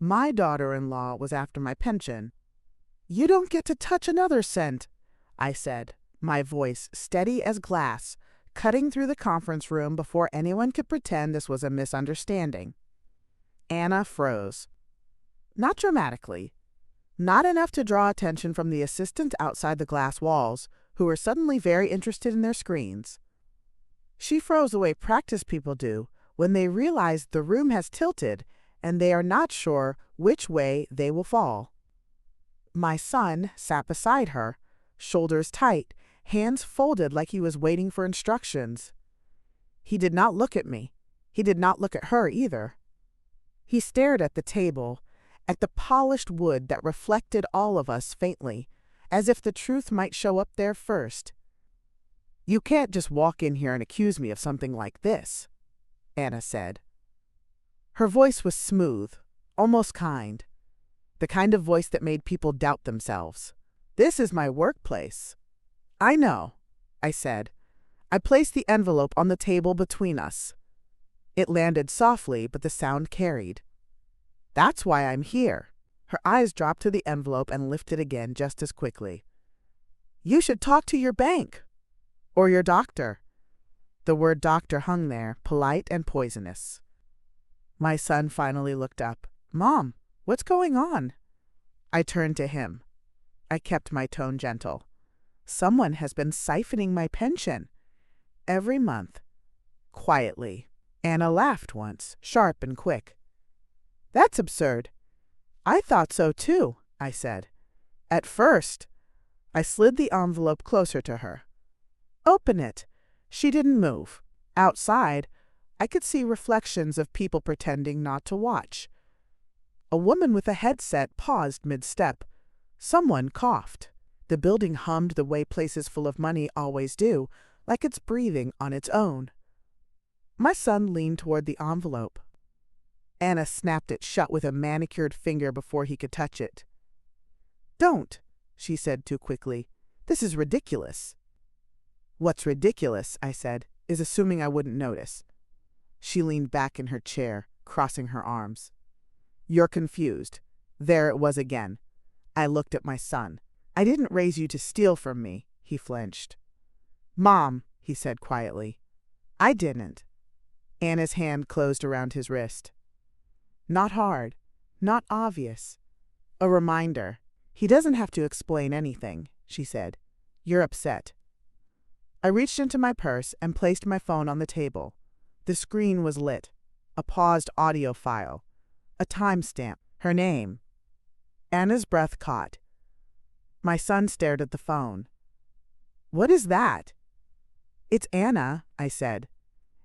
My daughter-in-law was after my pension. "You don't get to touch another cent," I said, my voice steady as glass, cutting through the conference room before anyone could pretend this was a misunderstanding. Anna froze. Not dramatically. Not enough to draw attention from the assistant outside the glass walls, who were suddenly very interested in their screens. She froze the way practice people do when they realize the room has tilted and they are not sure which way they will fall. My son sat beside her, shoulders tight, hands folded like he was waiting for instructions. He did not look at me. He did not look at her either. He stared at the table, at the polished wood that reflected all of us faintly, as if the truth might show up there first. "You can't just walk in here and accuse me of something like this," Anna said. Her voice was smooth, almost kind, the kind of voice that made people doubt themselves. "This is my workplace." "I know," I said. I placed the envelope on the table between us. It landed softly, but the sound carried. "That's why I'm here." Her eyes dropped to the envelope and lifted again just as quickly. "You should talk to your bank. Or your doctor." The word doctor hung there, polite and poisonous. My son finally looked up. "Mom, what's going on?" I turned to him. I kept my tone gentle. "Someone has been siphoning my pension. Every month. Quietly." Anna laughed once, sharp and quick. "That's absurd." "I thought so too," I said. "At first." I slid the envelope closer to her. "Open it." She didn't move. Outside, I could see reflections of people pretending not to watch. A woman with a headset paused mid-step. Someone coughed. The building hummed the way places full of money always do, like it's breathing on its own. My son leaned toward the envelope. Anna snapped it shut with a manicured finger before he could touch it. "Don't," she said too quickly. "This is ridiculous." "What's ridiculous," I said, "is assuming I wouldn't notice." She leaned back in her chair, crossing her arms. "You're confused." There it was again. I looked at my son. "I didn't raise you to steal from me," he flinched. "Mom," he said quietly. "I didn't." Anna's hand closed around his wrist. Not hard, not obvious. A reminder. "He doesn't have to explain anything," she said. "You're upset." I reached into my purse and placed my phone on the table. The screen was lit. A paused audio file. A timestamp. Her name. Anna's breath caught. My son stared at the phone. "What is that?" "It's Anna," I said,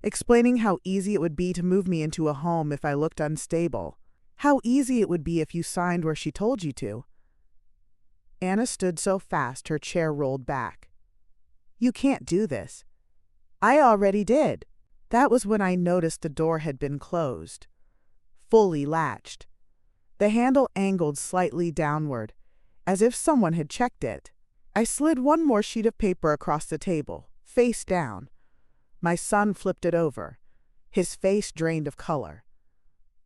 explaining how easy it would be to move me into a home if I looked unstable. How easy it would be if you signed where she told you to. Anna stood so fast her chair rolled back. "You can't do this." "I already did." That was when I noticed the door had been closed. Fully latched. The handle angled slightly downward, as if someone had checked it. I slid one more sheet of paper across the table, face down. My son flipped it over, his face drained of color.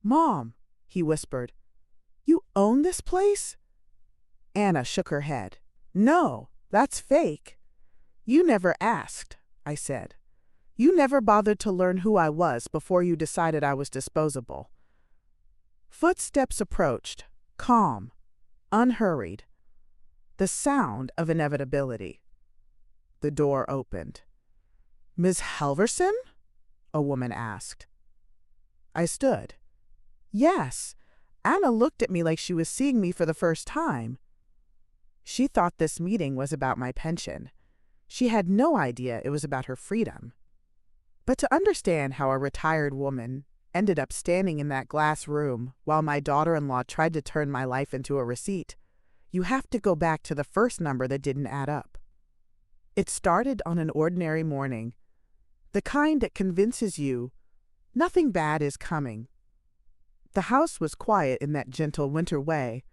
"Mom," he whispered, "you own this place?" Anna shook her head. "No, that's fake." "You never asked," I said. "You never bothered to learn who I was before you decided I was disposable." Footsteps approached, calm, unhurried. The sound of inevitability. The door opened. "Miss Halverson?" a woman asked. I stood. Yes, Anna looked at me like she was seeing me for the first time. She thought this meeting was about my pension. She had no idea it was about her freedom. But to understand how a retired woman ended up standing in that glass room while my daughter-in-law tried to turn my life into a receipt, you have to go back to the first number that didn't add up. It started on an ordinary morning, the kind that convinces you nothing bad is coming. The house was quiet in that gentle winter way,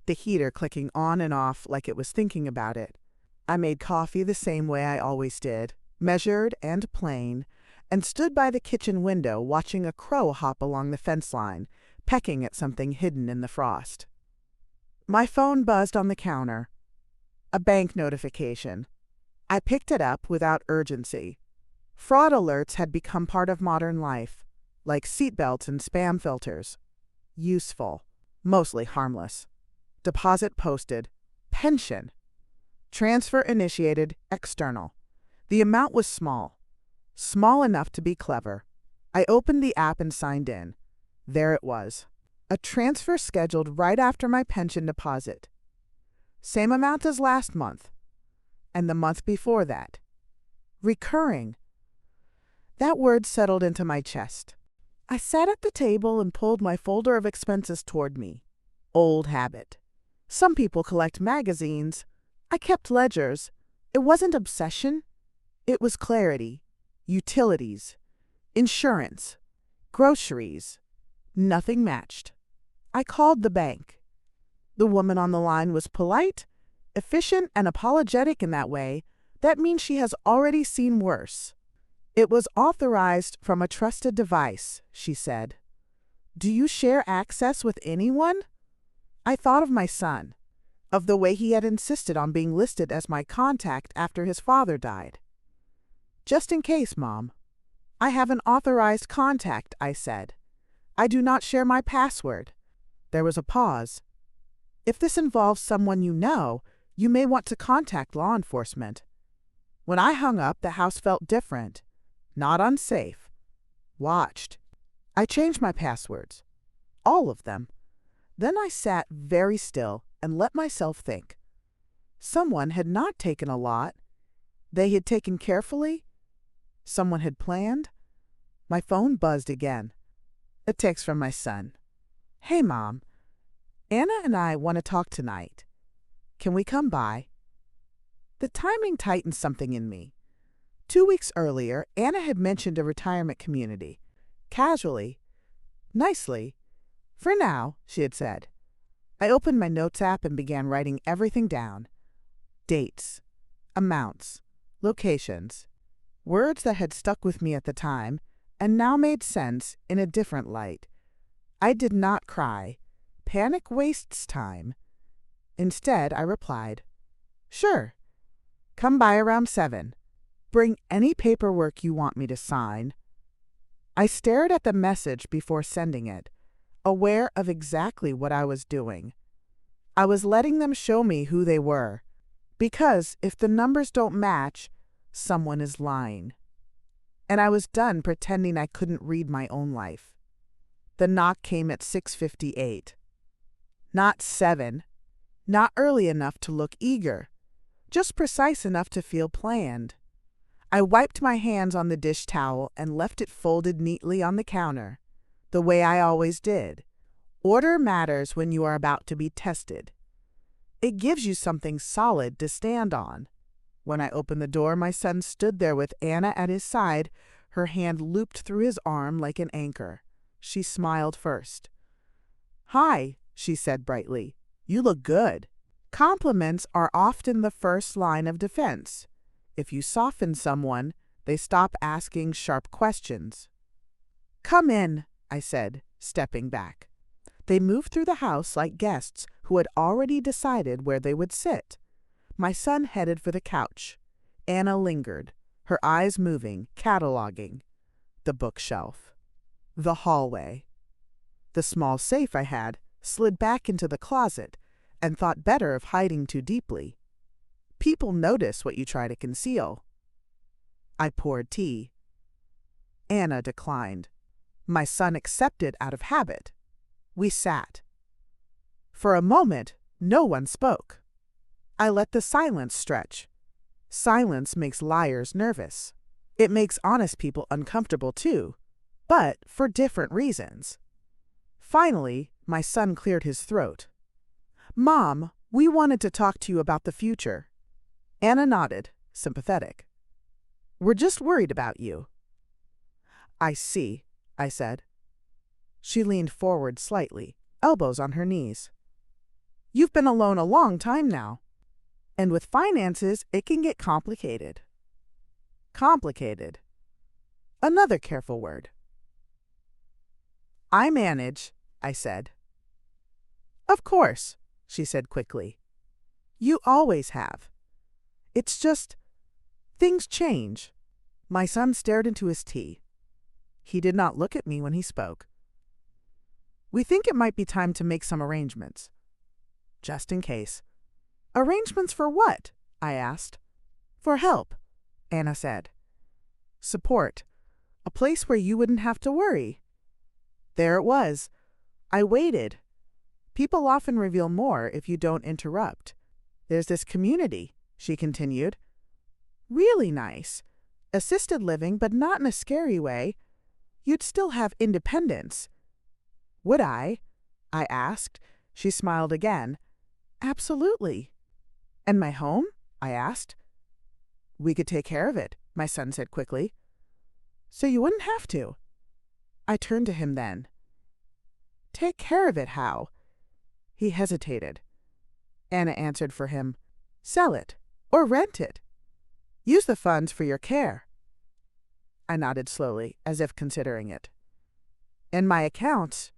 the heater clicking on and off like it was thinking about it. I made coffee the same way I always did, measured and plain, and stood by the kitchen window watching a crow hop along the fence line, pecking at something hidden in the frost. My phone buzzed on the counter. A bank notification. I picked it up without urgency. Fraud alerts had become part of modern life, like seatbelts and spam filters. Useful, mostly harmless. Deposit posted. Pension. Transfer initiated external. The amount was small enough to be clever. I opened the app and signed in. There it was. A transfer scheduled right after my pension deposit. Same amount as last month. And the month before that. Recurring. That word settled into my chest. I sat at the table and pulled my folder of expenses toward me. Old habit. Some people collect magazines. I kept ledgers. It wasn't obsession. It was clarity. Utilities. Insurance. Groceries. Nothing matched. I called the bank. The woman on the line was polite, efficient, and apologetic in that way. That means she has already seen worse. It was authorized from a trusted device, she said. Do you share access with anyone? I thought of my son, of the way he had insisted on being listed as my contact after his father died. Just in case, Mom. I have an authorized contact, I said. I do not share my password. There was a pause. If this involves someone you know, you may want to contact law enforcement. When I hung up, the house felt different. Not unsafe. Watched. I changed my passwords. All of them. Then I sat very still and let myself think. Someone had not taken a lot. They had taken carefully. Someone had planned. My phone buzzed again. A text from my son. Hey, Mom. Anna and I want to talk tonight. Can we come by? The timing tightened something in me. 2 weeks earlier, Anna had mentioned a retirement community. Casually. Nicely. For now, she had said. I opened my notes app and began writing everything down. Dates. Amounts. Locations. Words that had stuck with me at the time and now made sense in a different light. I did not cry. Panic wastes time. Instead, I replied, Sure. Come by around 7. Bring any paperwork you want me to sign. I stared at the message before sending it, aware of exactly what I was doing. I was letting them show me who they were, because if the numbers don't match, someone is lying. And I was done pretending I couldn't read my own life. The knock came at 6:58. Not 7. Not early enough to look eager. Just precise enough to feel planned. I wiped my hands on the dish towel and left it folded neatly on the counter, the way I always did. Order matters when you are about to be tested. It gives you something solid to stand on. When I opened the door, my son stood there with Anna at his side, her hand looped through his arm like an anchor. She smiled first. Hi, she said brightly. You look good. Compliments are often the first line of defense. If you soften someone, they stop asking sharp questions. Come in, I said, stepping back. They moved through the house like guests who had already decided where they would sit. My son headed for the couch. Anna lingered, her eyes moving, cataloging. The bookshelf. The hallway. The small safe I had slid back into the closet and thought better of hiding too deeply. People notice what you try to conceal. I poured tea. Anna declined. My son accepted out of habit. We sat. For a moment, no one spoke. I let the silence stretch. Silence makes liars nervous. It makes honest people uncomfortable too, but for different reasons. Finally, my son cleared his throat. Mom, we wanted to talk to you about the future. Anna nodded, sympathetic. We're just worried about you. I see, I said. She leaned forward slightly, elbows on her knees. You've been alone a long time now. And with finances, it can get complicated. Complicated. Another careful word. I manage, I said. Of course, she said quickly. You always have. It's just, things change. My son stared into his tea. He did not look at me when he spoke. We think it might be time to make some arrangements. Just in case. Arrangements for what? I asked. For help, Anna said. Support. A place where you wouldn't have to worry. There it was. I waited. People often reveal more if you don't interrupt. There's this community, she continued. Really nice. Assisted living, but not in a scary way. You'd still have independence. Would I? I asked. She smiled again. Absolutely. And my home? I asked. We could take care of it, my son said quickly. So you wouldn't have to. I turned to him then. Take care of it how? He hesitated. Anna answered for him. Sell it or rent it. Use the funds for your care. I nodded slowly, as if considering it. And my accounts?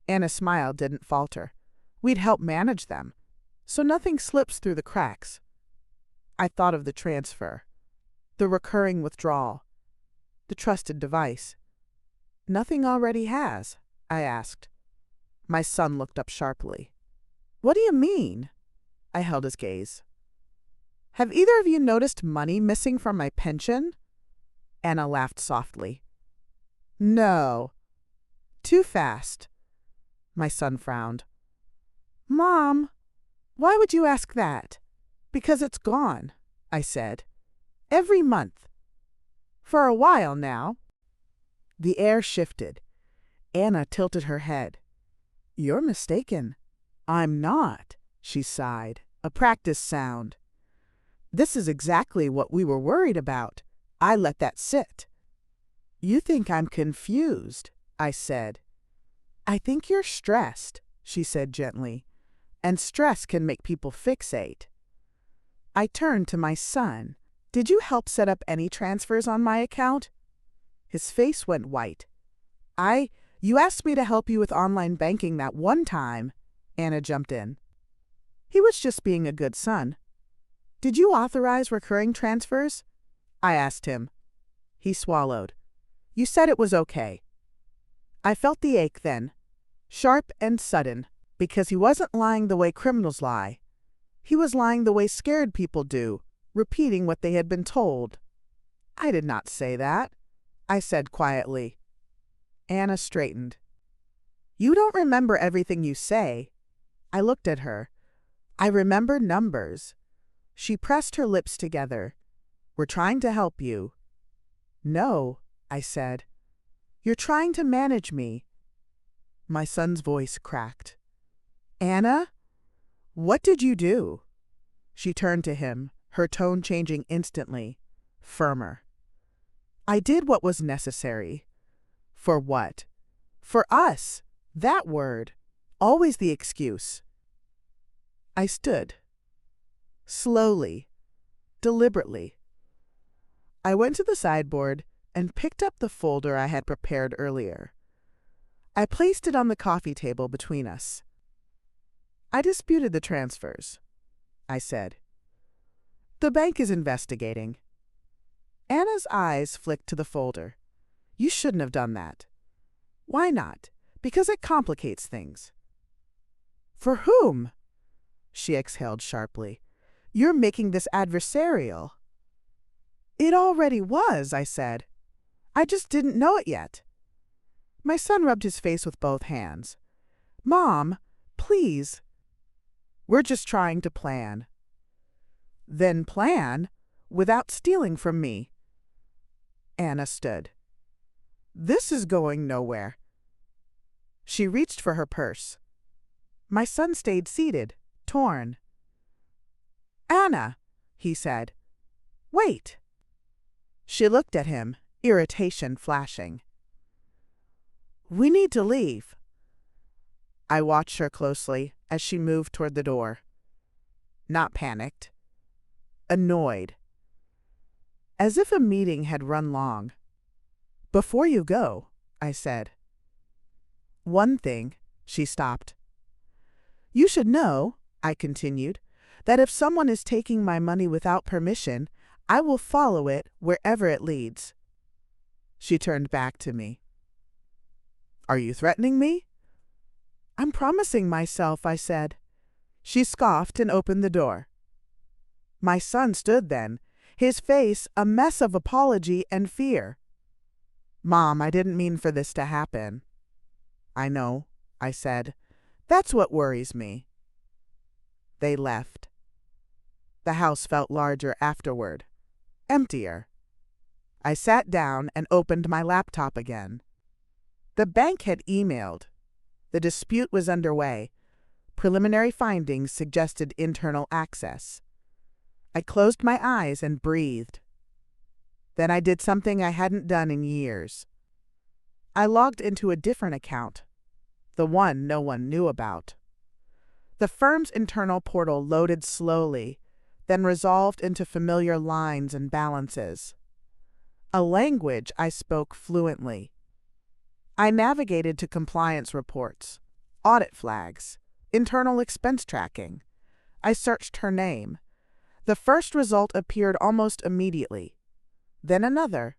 Anna's smile didn't falter. We'd help manage them, so nothing slips through the cracks. I thought of the transfer, the recurring withdrawal, the trusted device. Nothing already has, I asked. My son looked up sharply. What do you mean? I held his gaze. Have either of you noticed money missing from my pension? Anna laughed softly. No. Too fast. My son frowned. Mom, why would you ask that? Because it's gone, I said. Every month. For a while now. The air shifted. Anna tilted her head. You're mistaken. I'm not, she sighed, a practice sound. This is exactly what we were worried about. I let that sit. You think I'm confused, I said. I think you're stressed, she said gently, and stress can make people fixate. I turned to my son. Did you help set up any transfers on my account? His face went white. You asked me to help you with online banking that one time, Anna jumped in. He was just being a good son. Did you authorize recurring transfers? I asked him. He swallowed. You said it was okay. I felt the ache then, sharp and sudden, because he wasn't lying the way criminals lie. He was lying the way scared people do, repeating what they had been told. I did not say that, I said quietly. Anna straightened. You don't remember everything you say. I looked at her. I remember numbers. She pressed her lips together. We're trying to help you. No, I said. You're trying to manage me. My son's voice cracked. Anna, what did you do? She turned to him, her tone changing instantly, firmer. I did what was necessary. For what? For us. That word. Always the excuse. I stood. Slowly. Deliberately. I went to the sideboard and picked up the folder I had prepared earlier. I placed it on the coffee table between us. I disputed the transfers, I said. The bank is investigating. Anna's eyes flicked to the folder. You shouldn't have done that. Why not? Because it complicates things. For whom? She exhaled sharply. You're making this adversarial. It already was, I said. I just didn't know it yet. My son rubbed his face with both hands. Mom, please. We're just trying to plan. Then plan without stealing from me. Anna stood. This is going nowhere. She reached for her purse. My son stayed seated, torn. Anna, he said. Wait. She looked at him, irritation flashing. We need to leave. I watched her closely as she moved toward the door. Not panicked. Annoyed. As if a meeting had run long. Before you go, I said. One thing, she stopped. You should know, I continued, that if someone is taking my money without permission, I will follow it wherever it leads. She turned back to me. Are you threatening me? I'm promising myself, I said. She scoffed and opened the door. My son stood then, his face a mess of apology and fear. Mom, I didn't mean for this to happen. I know, I said. That's what worries me. They left. The house felt larger afterward, emptier. I sat down and opened my laptop again. The bank had emailed. The dispute was underway. Preliminary findings suggested internal access. I closed my eyes and breathed. Then I did something I hadn't done in years. I logged into a different account, the one no one knew about. The firm's internal portal loaded slowly, then resolved into familiar lines and balances. A language I spoke fluently. I navigated to compliance reports, audit flags, internal expense tracking. I searched her name. The first result appeared almost immediately. Then another.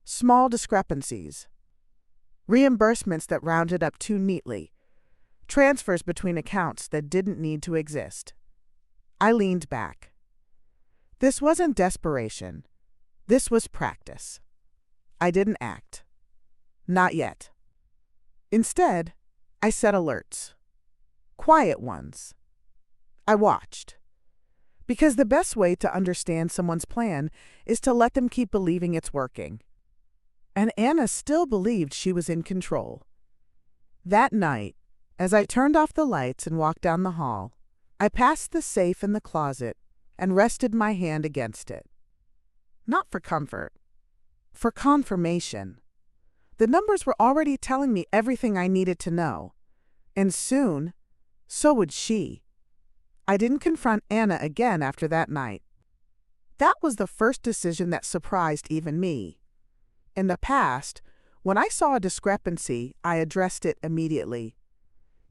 Small discrepancies. Reimbursements that rounded up too neatly. Transfers between accounts that didn't need to exist. I leaned back. This wasn't desperation. This was practice. I didn't act. Not yet. Instead, I set alerts. Quiet ones. I watched. Because the best way to understand someone's plan is to let them keep believing it's working. And Anna still believed she was in control. That night, as I turned off the lights and walked down the hall, I passed the safe in the closet and rested my hand against it. Not for comfort, for confirmation. The numbers were already telling me everything I needed to know. And soon, so would she. I didn't confront Anna again after that night. That was the first decision that surprised even me. In the past, when I saw a discrepancy, I addressed it immediately.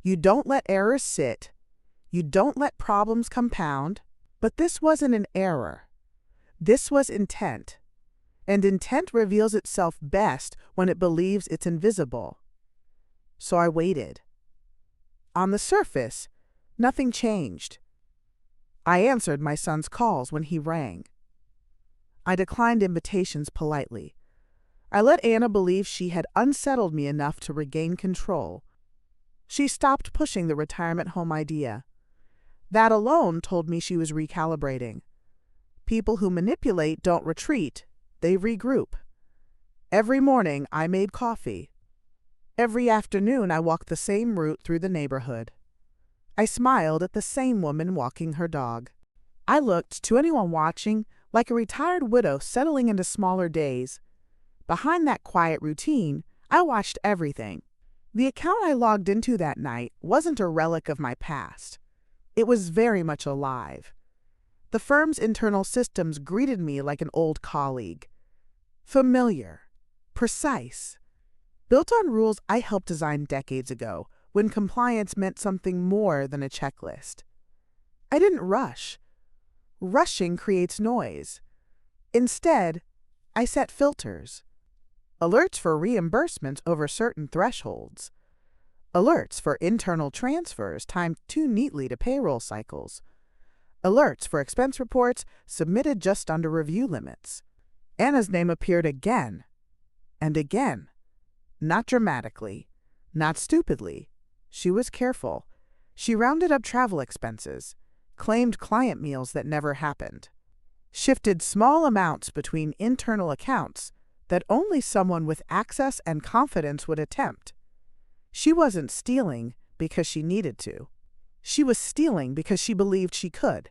You don't let errors sit. You don't let problems compound. But this wasn't an error. This was intent. And intent reveals itself best when it believes it's invisible. So I waited. On the surface, nothing changed. I answered my son's calls when he rang. I declined invitations politely. I let Anna believe she had unsettled me enough to regain control. She stopped pushing the retirement home idea. That alone told me she was recalibrating. People who manipulate don't retreat, they regroup. Every morning I made coffee. Every afternoon I walked the same route through the neighborhood. I smiled at the same woman walking her dog. I looked, to anyone watching, like a retired widow settling into smaller days. Behind that quiet routine, I watched everything. The account I logged into that night wasn't a relic of my past. It was very much alive. The firm's internal systems greeted me like an old colleague. Familiar, precise, built on rules I helped design decades ago, when compliance meant something more than a checklist. I didn't rush. Rushing creates noise. Instead, I set filters. Alerts for reimbursements over certain thresholds. Alerts for internal transfers timed too neatly to payroll cycles. Alerts for expense reports submitted just under review limits. Anna's name appeared again and again. Not dramatically, not stupidly. She was careful. She rounded up travel expenses, claimed client meals that never happened, shifted small amounts between internal accounts that only someone with access and confidence would attempt. She wasn't stealing because she needed to. She was stealing because she believed she could.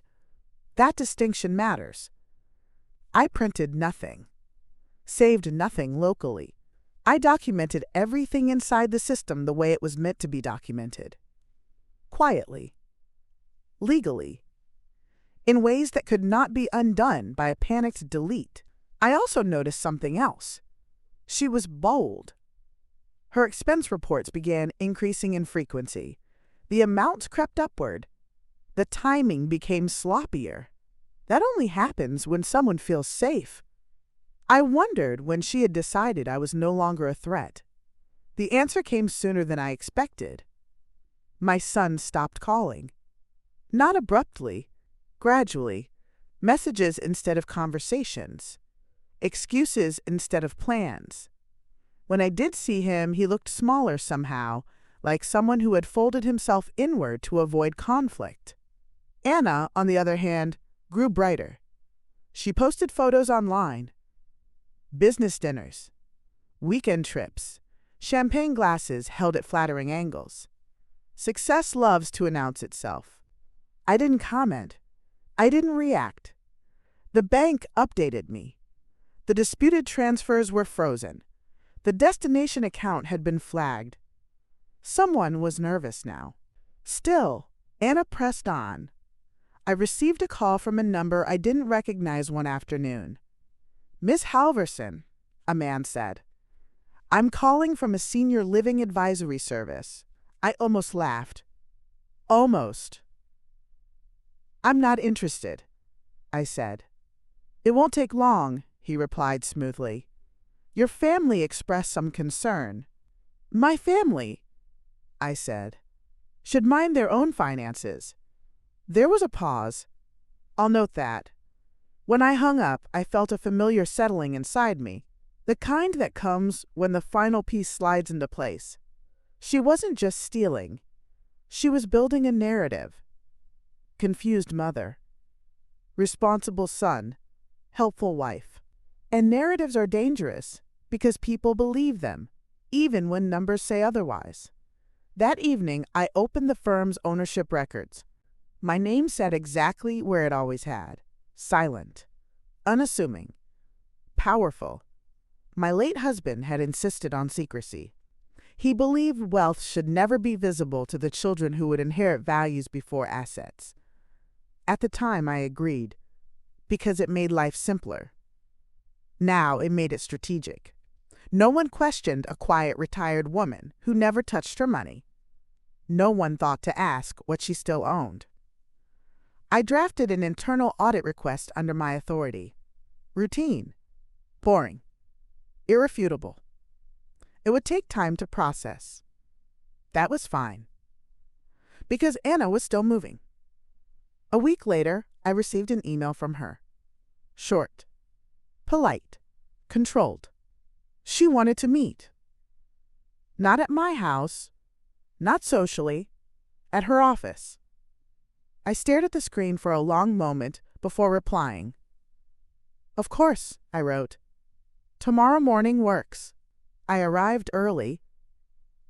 That distinction matters. I printed nothing, saved nothing locally. I documented everything inside the system the way it was meant to be documented. Quietly. Legally. In ways that could not be undone by a panicked delete. I also noticed something else. She was bold. Her expense reports began increasing in frequency. The amounts crept upward. The timing became sloppier. That only happens when someone feels safe. I wondered when she had decided I was no longer a threat. The answer came sooner than I expected. My son stopped calling. Not abruptly, gradually. Messages instead of conversations. Excuses instead of plans. When I did see him, he looked smaller somehow, like someone who had folded himself inward to avoid conflict. Anna, on the other hand, grew brighter. She posted photos online. Business dinners, weekend trips, champagne glasses held at flattering angles. Success loves to announce itself. I didn't comment. I didn't react. The bank updated me. The disputed transfers were frozen. The destination account had been flagged. Someone was nervous now. Still, Anna pressed on. I received a call from a number I didn't recognize one afternoon. "Miss Halverson," a man said. "I'm calling from a senior living advisory service." I almost laughed. Almost. "I'm not interested," I said. "It won't take long," he replied smoothly. "Your family expressed some concern." "My family," I said, "should mind their own finances." There was a pause. I'll note that. When I hung up, I felt a familiar settling inside me, the kind that comes when the final piece slides into place. She wasn't just stealing. She was building a narrative. Confused mother. Responsible son. Helpful wife. And narratives are dangerous because people believe them, even when numbers say otherwise. That evening, I opened the firm's ownership records. My name sat exactly where it always had. Silent. Unassuming. Powerful. My late husband had insisted on secrecy. He believed wealth should never be visible to the children who would inherit values before assets. At the time, I agreed, because it made life simpler. Now it made it strategic. No one questioned a quiet retired woman who never touched her money. No one thought to ask what she still owned. I drafted an internal audit request under my authority. Routine. Boring. Irrefutable. It would take time to process. That was fine. Because Anna was still moving. A week later, I received an email from her. Short. Polite. Controlled. She wanted to meet. Not at my house. Not socially. At her office. I stared at the screen for a long moment before replying. "Of course," I wrote. "Tomorrow morning works." I arrived early,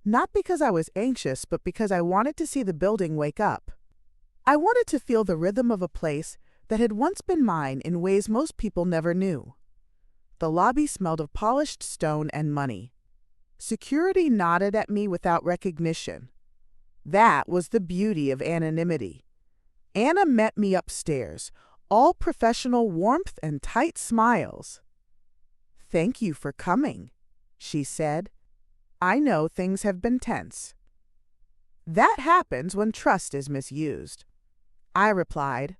not because I was anxious, but because I wanted to see the building wake up. I wanted to feel the rhythm of a place that had once been mine in ways most people never knew. The lobby smelled of polished stone and money. Security nodded at me without recognition. That was the beauty of anonymity. Anna met me upstairs, all professional warmth and tight smiles. "Thank you for coming," she said. "I know things have been tense." That happens when trust is misused. I replied.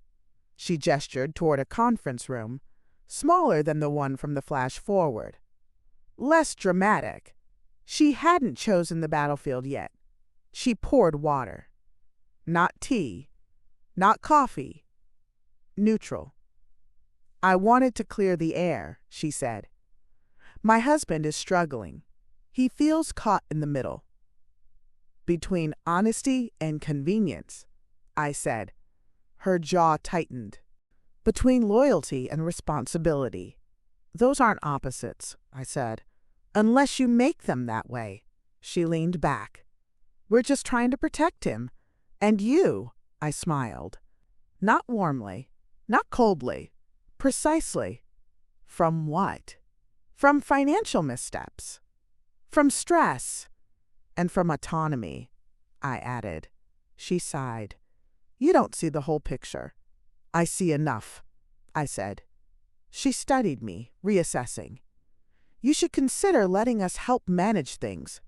She gestured toward a conference room, smaller than the one from the flash forward. Less dramatic. She hadn't chosen the battlefield yet. She poured water. Not tea. Not coffee. Neutral. "I wanted to clear the air," she said. "My husband is struggling. He feels caught in the middle." "Between honesty and convenience," I said. Her jaw tightened. "Between loyalty and responsibility." "Those aren't opposites," I said. "Unless you make them that way." She leaned back. "We're just trying to protect him. And you," I smiled. Not warmly, not coldly, precisely. From what? From financial missteps. From stress. And from autonomy, I added. She sighed. "You don't see the whole picture." "I see enough," I said. She studied me, reassessing. "You should consider letting us help manage things."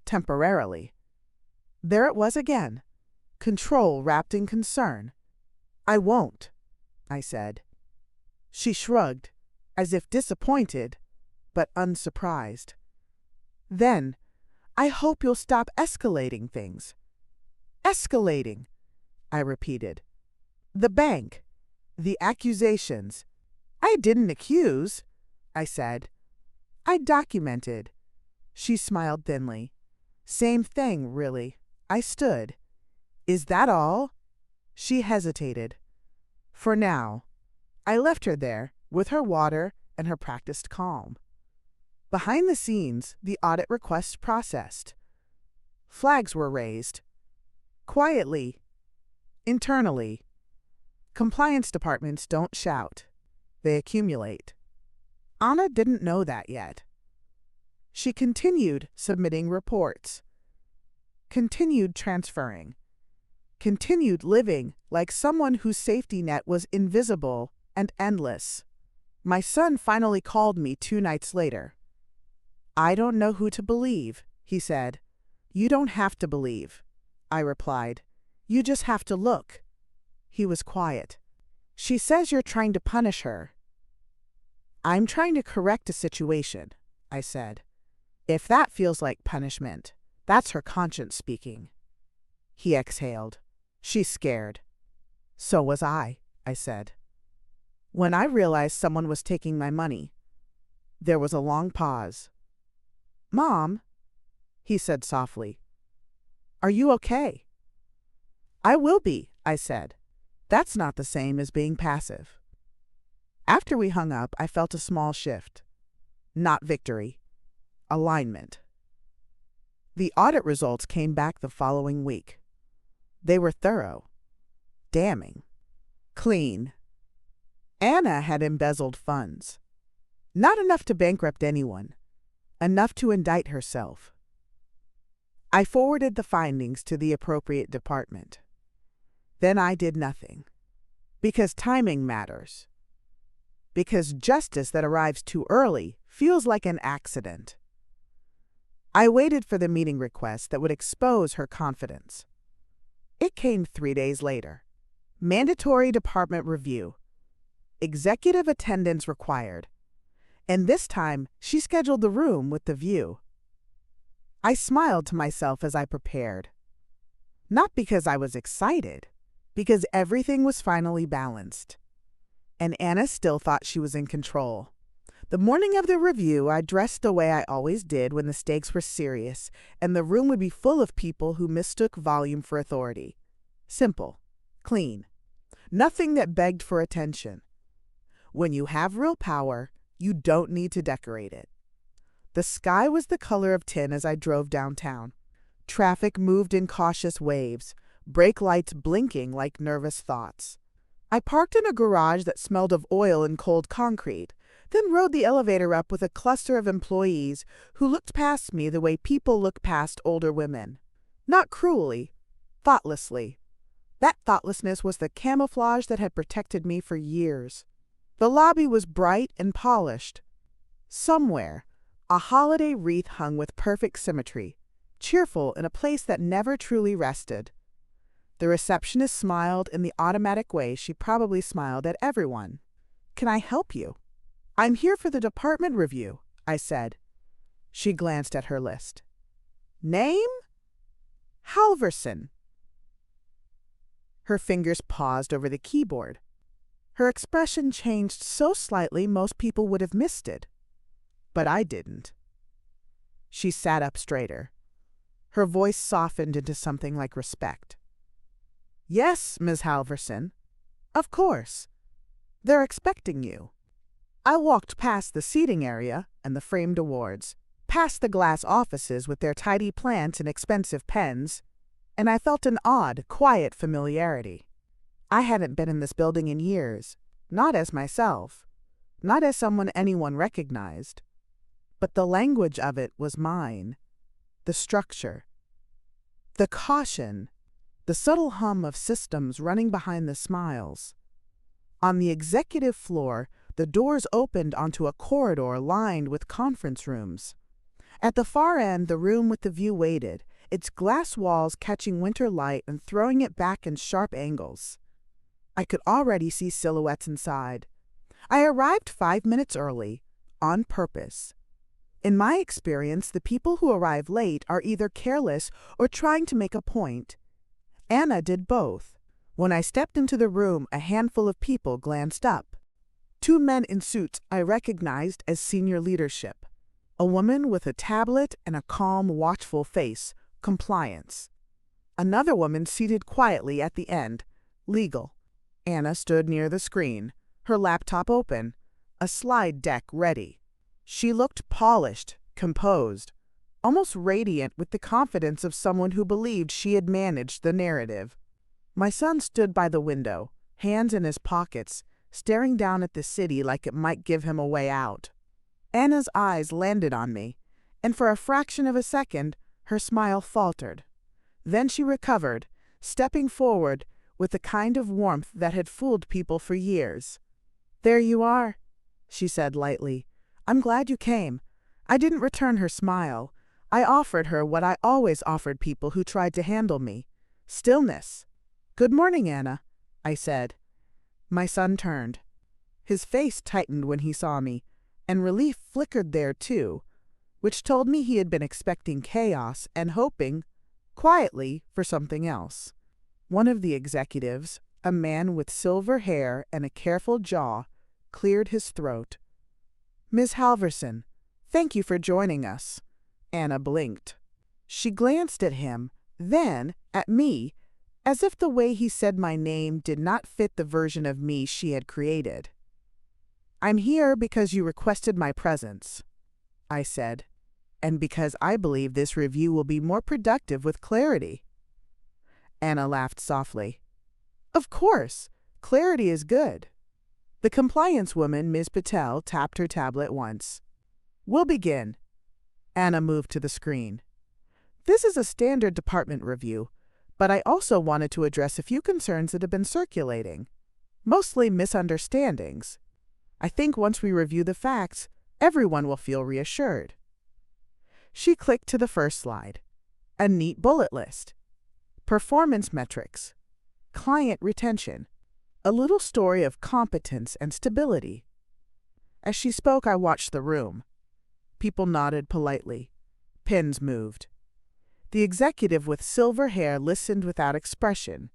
temporarily. There it was again, control wrapped in concern. "I won't," I said. She shrugged, as if disappointed, but unsurprised. Then, "I hope you'll stop escalating things." "Escalating," I repeated. "The bank, the accusations." "I didn't accuse," I said. "I documented." She smiled thinly. "Same thing, really." I stood. "Is that all?" She hesitated. For now. I left her there, with her water and her practiced calm. Behind the scenes, the audit request processed. Flags were raised. Quietly. Internally. Compliance departments don't shout. They accumulate. Anna didn't know that yet. She continued submitting reports. Continued transferring. Continued living like someone whose safety net was invisible and endless. My son finally called me 2 nights later. "I don't know who to believe," he said. "You don't have to believe," I replied. "You just have to look." He was quiet. "She says you're trying to punish her." "I'm trying to correct a situation," I said. "If that feels like punishment, that's her conscience speaking." He exhaled. "She's scared." "So was I," I said. When I realized someone was taking my money, there was a long pause. "Mom," he said softly, "are you okay?" "I will be," I said. "That's not the same as being passive." After we hung up, I felt a small shift. Not victory. Alignment. The audit results came back the following week. They were thorough. Damning. Clean. Anna had embezzled funds. Not enough to bankrupt anyone. Enough to indict herself. I forwarded the findings to the appropriate department. Then I did nothing. Because timing matters. Because justice that arrives too early feels like an accident. I waited for the meeting request that would expose her confidence. It came 3 days later. Mandatory department review. Executive attendance required. And this time, she scheduled the room with the view. I smiled to myself as I prepared. Not because I was excited, because everything was finally balanced. And Anna still thought she was in control. The morning of the review, I dressed the way I always did when the stakes were serious, and the room would be full of people who mistook volume for authority. Simple. Clean. Nothing that begged for attention. When you have real power, you don't need to decorate it. The sky was the color of tin as I drove downtown. Traffic moved in cautious waves, brake lights blinking like nervous thoughts. I parked in a garage that smelled of oil and cold concrete, then rode the elevator up with a cluster of employees who looked past me the way people look past older women. Not cruelly, thoughtlessly. That thoughtlessness was the camouflage that had protected me for years. The lobby was bright and polished. Somewhere, a holiday wreath hung with perfect symmetry, cheerful in a place that never truly rested. The receptionist smiled in the automatic way she probably smiled at everyone. "Can I help you?" "I'm here for the department review," I said. She glanced at her list. "Name?" "Halverson." Her fingers paused over the keyboard. Her expression changed so slightly most people would have missed it. But I didn't. She sat up straighter. Her voice softened into something like respect. "Yes, Ms. Halverson. Of course. They're expecting you." I walked past the seating area and the framed awards, past the glass offices with their tidy plants and expensive pens, and I felt an odd, quiet familiarity. I hadn't been in this building in years, not as myself, not as someone anyone recognized. But the language of it was mine. The structure. The caution. The subtle hum of systems running behind the smiles. On the executive floor, the doors opened onto a corridor lined with conference rooms. At the far end, the room with the view waited, its glass walls catching winter light and throwing it back in sharp angles. I could already see silhouettes inside. I arrived 5 minutes early, on purpose. In my experience, the people who arrive late are either careless or trying to make a point. Anna did both. When I stepped into the room, a handful of people glanced up. 2 men in suits I recognized as senior leadership. A woman with a tablet and a calm, watchful face, compliance. Another woman seated quietly at the end, legal. Anna stood near the screen, her laptop open, a slide deck ready. She looked polished, composed, almost radiant with the confidence of someone who believed she had managed the narrative. My son stood by the window, hands in his pockets, staring down at the city like it might give him a way out. Anna's eyes landed on me, and for a fraction of a second, her smile faltered. Then she recovered, stepping forward with the kind of warmth that had fooled people for years. "There you are," she said lightly. "I'm glad you came." I didn't return her smile. I offered her what I always offered people who tried to handle me: stillness. "Good morning, Anna," I said. My son turned. His face tightened when he saw me, and relief flickered there too, which told me he had been expecting chaos and hoping, quietly, for something else. One of the executives, a man with silver hair and a careful jaw, cleared his throat. "Ms. Halverson, thank you for joining us." Anna blinked. She glanced at him, then at me, as if the way he said my name did not fit the version of me she had created. "I'm here because you requested my presence," I said, "and because I believe this review will be more productive with clarity." Anna laughed softly. "Of course, clarity is good." The compliance woman, Ms. Patel, tapped her tablet once. "We'll begin." Anna moved to the screen. "This is a standard department review, but I also wanted to address a few concerns that have been circulating, mostly misunderstandings. I think once we review the facts, everyone will feel reassured." She clicked to the first slide. A neat bullet list. Performance metrics. Client retention. A little story of competence and stability. As she spoke, I watched the room. People nodded politely. Pens moved. The executive with silver hair listened without expression.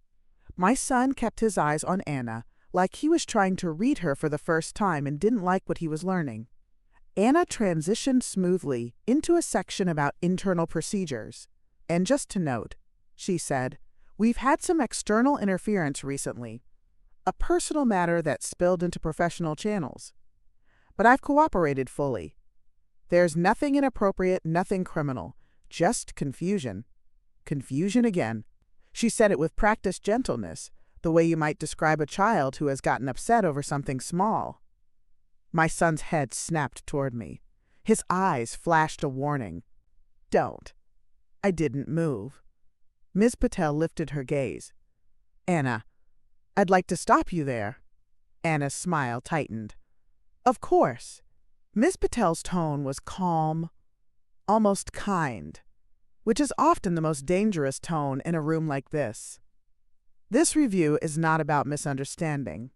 My son kept his eyes on Anna, like he was trying to read her for the first time and didn't like what he was learning. Anna transitioned smoothly into a section about internal procedures. "And just to note," she said, "we've had some external interference recently. A personal matter that spilled into professional channels. But I've cooperated fully. There's nothing inappropriate, nothing criminal, just confusion." Confusion again. She said it with practiced gentleness, the way you might describe a child who has gotten upset over something small. My son's head snapped toward me. His eyes flashed a warning. "Don't." I didn't move. Ms. Patel lifted her gaze. "Anna, I'd like to stop you there." Anna's smile tightened. "Of course." Ms. Patel's tone was calm, almost kind, which is often the most dangerous tone in a room like this. "This review is not about misunderstanding.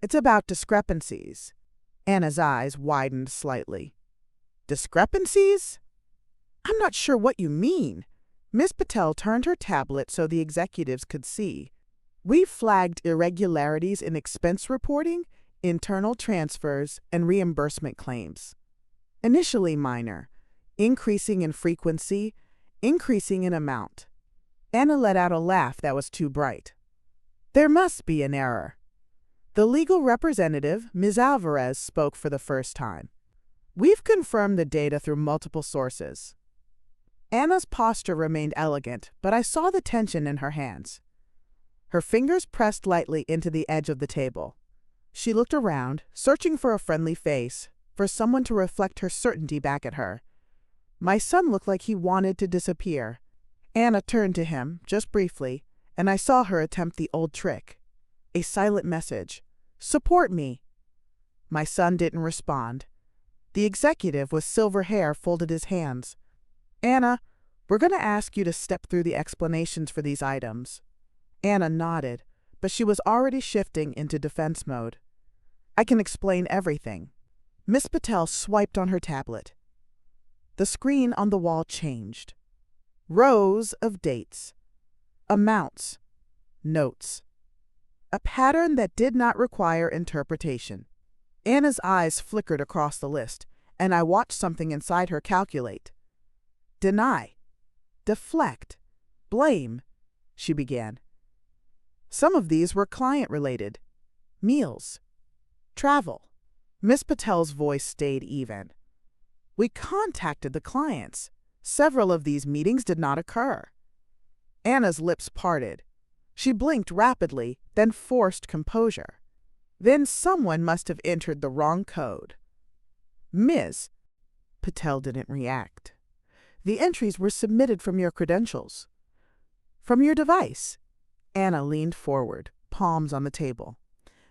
It's about discrepancies." Anna's eyes widened slightly. "Discrepancies? I'm not sure what you mean." Ms. Patel turned her tablet so the executives could see. "We've flagged irregularities in expense reporting, internal transfers, and reimbursement claims. Initially minor, increasing in frequency, increasing in amount." Anna let out a laugh that was too bright. "There must be an error." The legal representative, Ms. Alvarez, spoke for the first time. "We've confirmed the data through multiple sources." Anna's posture remained elegant, but I saw the tension in her hands. Her fingers pressed lightly into the edge of the table. She looked around, searching for a friendly face, for someone to reflect her certainty back at her. My son looked like he wanted to disappear. Anna turned to him, just briefly, and I saw her attempt the old trick. A silent message. "Support me." My son didn't respond. The executive with silver hair folded his hands. Anna, we're going to ask you to step through the explanations for these items. Anna nodded, but she was already shifting into defense mode. I can explain everything. Miss Patel swiped on her tablet. The screen on the wall changed. Rows of dates. Amounts. Notes. A pattern that did not require interpretation. Anna's eyes flickered across the list, and I watched something inside her calculate. Deny. Deflect. Blame, she began. Some of these were client-related. Meals. Travel. Miss Patel's voice stayed even. We contacted the clients. Several of these meetings did not occur. Anna's lips parted. She blinked rapidly, then forced composure. Then someone must have entered the wrong code. Ms. Patel didn't react. The entries were submitted from your credentials. From your device. Anna leaned forward, palms on the table.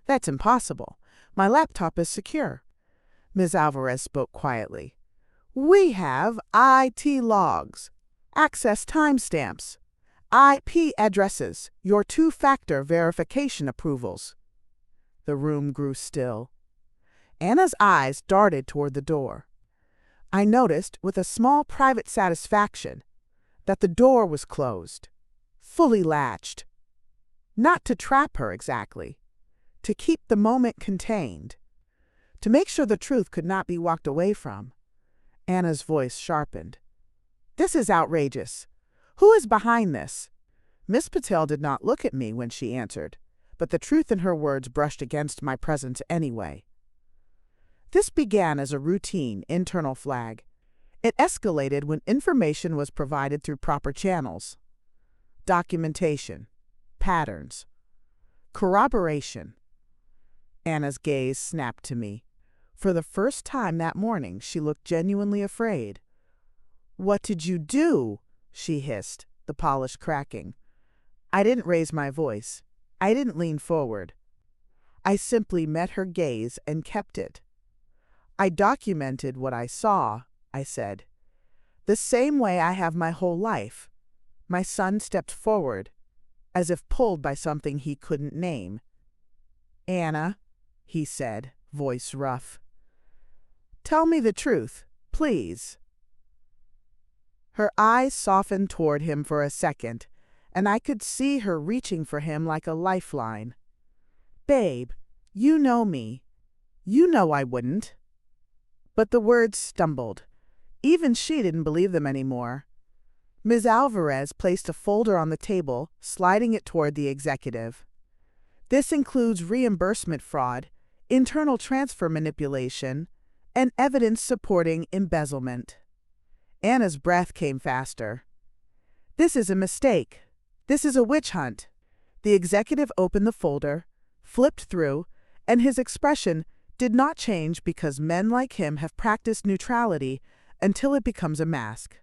That's impossible. My laptop is secure. Ms. Alvarez spoke quietly. We have IT logs, access timestamps, IP addresses, your two-factor verification approvals. The room grew still. Anna's eyes darted toward the door. I noticed, with a small private satisfaction, that the door was closed, fully latched. Not to trap her exactly, to keep the moment contained, to make sure the truth could not be walked away from. Anna's voice sharpened. This is outrageous. Who is behind this? Miss Patel did not look at me when she answered, but the truth in her words brushed against my presence anyway. This began as a routine internal flag. It escalated when information was provided through proper channels. Documentation, patterns, corroboration. Anna's gaze snapped to me. For the first time that morning, she looked genuinely afraid. What did you do? She hissed, the polish cracking. I didn't raise my voice. I didn't lean forward. I simply met her gaze and kept it. I documented what I saw, I said. The same way I have my whole life. My son stepped forward, as if pulled by something he couldn't name. Anna, he said, voice rough. Tell me the truth, please. Her eyes softened toward him for a second, and I could see her reaching for him like a lifeline. Babe, you know me. You know I wouldn't. But the words stumbled. Even she didn't believe them anymore. Ms. Alvarez placed a folder on the table, sliding it toward the executive. This includes reimbursement fraud, internal transfer manipulation, and evidence supporting embezzlement. Anna's breath came faster. This is a mistake. This is a witch hunt. The executive opened the folder, flipped through, and his expression did not change because men like him have practiced neutrality until it becomes a mask.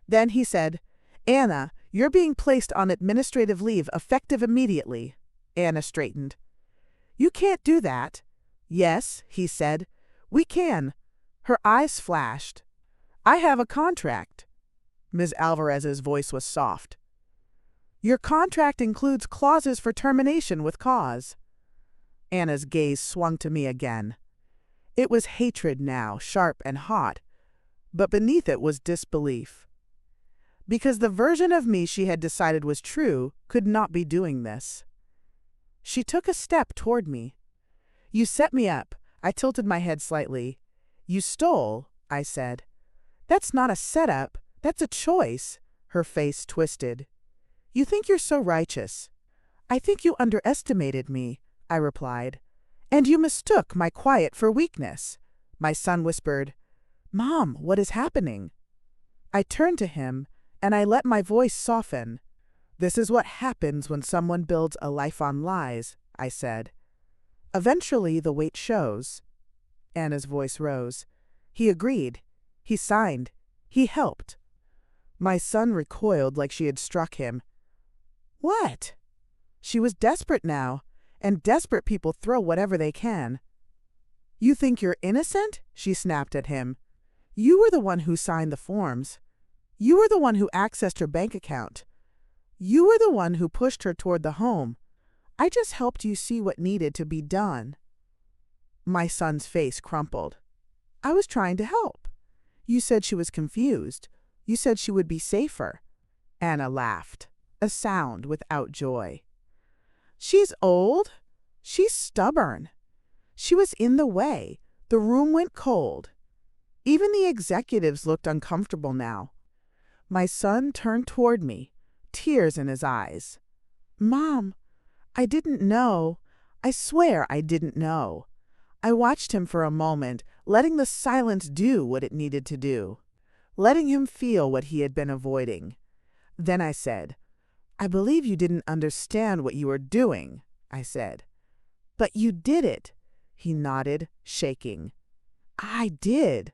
Then he said, Anna, you're being placed on administrative leave effective immediately. Anna straightened. You can't do that. Yes, he said. We can. Her eyes flashed. I have a contract. Ms. Alvarez's voice was soft. Your contract includes clauses for termination with cause. Anna's gaze swung to me again. It was hatred now, sharp and hot, but beneath it was disbelief. Because the version of me she had decided was true could not be doing this. She took a step toward me. You set me up. I tilted my head slightly. You stole, I said. That's not a setup. That's a choice. Her face twisted. You think you're so righteous. I think you underestimated me, I replied. And you mistook my quiet for weakness. My son whispered, Mom, what is happening? I turned to him, and I let my voice soften. This is what happens when someone builds a life on lies, I said. Eventually, the weight shows. Anna's voice rose. He agreed. He signed. He helped. My son recoiled like she had struck him. What? She was desperate now, and desperate people throw whatever they can. You think you're innocent? She snapped at him. You were the one who signed the forms. You were the one who accessed her bank account. You were the one who pushed her toward the home. I just helped you see what needed to be done." My son's face crumpled. "I was trying to help. You said she was confused. You said she would be safer." Anna laughed, a sound without joy. "She's old. She's stubborn. She was in the way. The room went cold. Even the executives looked uncomfortable now." My son turned toward me, tears in his eyes. "Mom, I didn't know. I swear I didn't know." I watched him for a moment, letting the silence do what it needed to do, letting him feel what he had been avoiding. Then I said, "I believe you didn't understand what you were doing," I said. "But you did it." He nodded, shaking. "I did."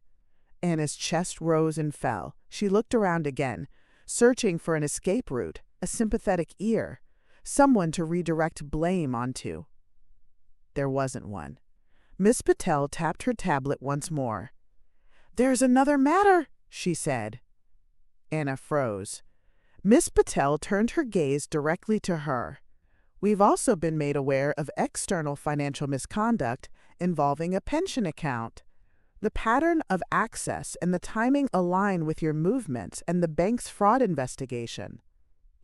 Anna's chest rose and fell. She looked around again, searching for an escape route, a sympathetic ear, someone to redirect blame onto. There wasn't one. Miss Patel tapped her tablet once more. "There's another matter," she said. Anna froze. Miss Patel turned her gaze directly to her. "We've also been made aware of external financial misconduct involving a pension account. The pattern of access and the timing align with your movements and the bank's fraud investigation."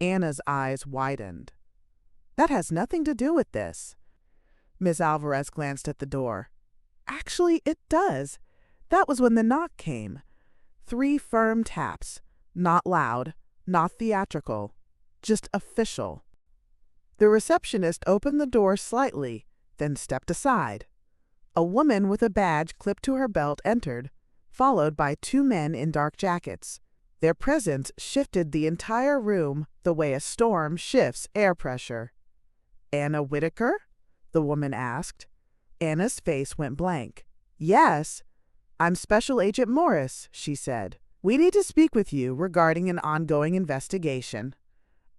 Anna's eyes widened. "That has nothing to do with this." Ms. Alvarez glanced at the door. "Actually, it does. That was when the knock came. 3 firm taps. Not loud, not theatrical, just official." The receptionist opened the door slightly, then stepped aside. A woman with a badge clipped to her belt entered, followed by 2 men in dark jackets. Their presence shifted the entire room the way a storm shifts air pressure. "Anna Whitaker?" the woman asked. Anna's face went blank. "Yes, I'm Special Agent Morris," she said. "We need to speak with you regarding an ongoing investigation."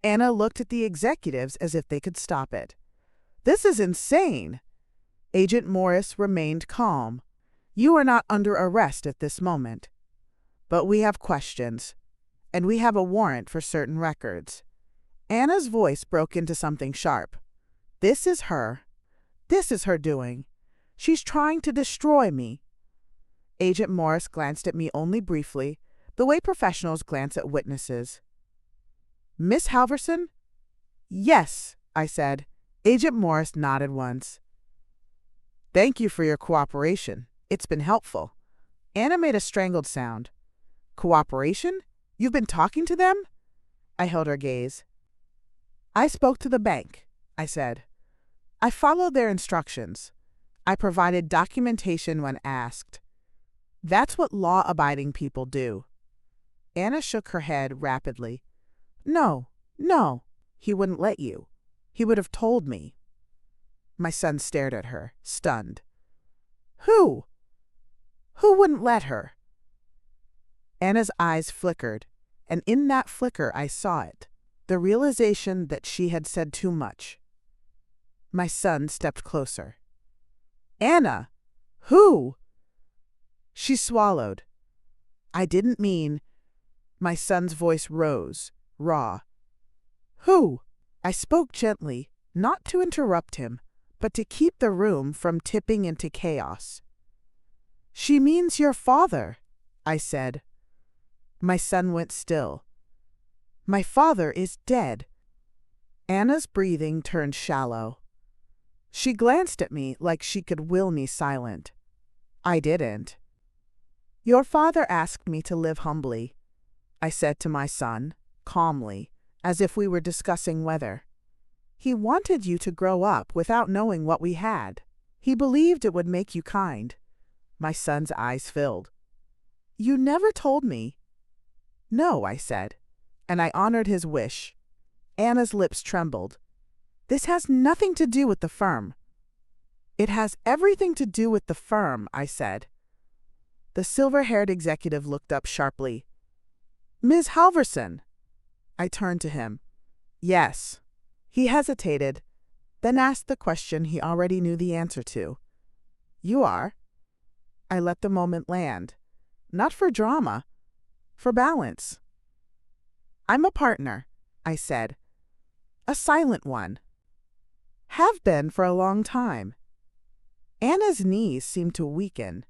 Anna looked at the executives as if they could stop it. "This is insane." Agent Morris remained calm. "You are not under arrest at this moment. But we have questions, and we have a warrant for certain records." Anna's voice broke into something sharp. "This is her. This is her doing. She's trying to destroy me." Agent Morris glanced at me only briefly, the way professionals glance at witnesses. "Miss Halverson?" "Yes," I said. Agent Morris nodded once. "Thank you for your cooperation. It's been helpful." Anna made a strangled sound. "Cooperation? You've been talking to them?" I held her gaze. "I spoke to the bank," I said. "I followed their instructions. I provided documentation when asked. That's what law-abiding people do." Anna shook her head rapidly. No, he wouldn't let you. He would have told me." My son stared at her, stunned. Who? Who wouldn't let her?" Anna's eyes flickered, and in that flicker I saw it, the realization that she had said too much. My son stepped closer. "Anna, who?" She swallowed. "I didn't mean—" My son's voice rose, raw. "Who?" I spoke gently, not to interrupt him, but to keep the room from tipping into chaos. "She means your father," I said. My son went still. "My father is dead." Anna's breathing turned shallow. She glanced at me like she could will me silent. I didn't. "Your father asked me to live humbly," I said to my son, calmly, as if we were discussing weather. "He wanted you to grow up without knowing what we had. He believed it would make you kind." My son's eyes filled. "You never told me." "No," I said, and I honored his wish. Anna's lips trembled. "This has nothing to do with the firm." "It has everything to do with the firm," I said. The silver-haired executive looked up sharply. "Ms. Halverson." I turned to him. "Yes." He hesitated, then asked the question he already knew the answer to. "You are?" I let the moment land. Not for drama, for balance. I'm a partner, I said. A silent one. Have been for a long time. Anna's knees seemed to weaken.